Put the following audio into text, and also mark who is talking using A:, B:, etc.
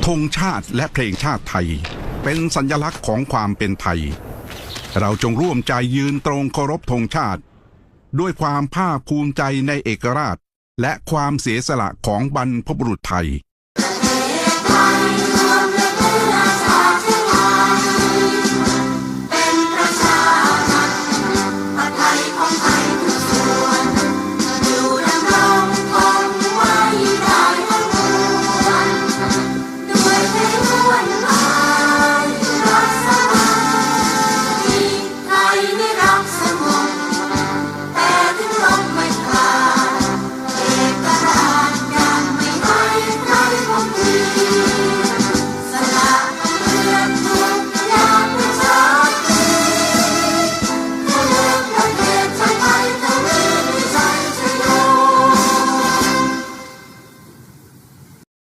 A: ธงชาติและเพลงชาติไทยเป็นสัญลักษณ์ของความเป็นไทยเราจงร่วมใจยืนตรงเคารพธงชาติด้วยความภาคภูมิใจในเอกราชและความเสียสละของบรรพบุรุษไทย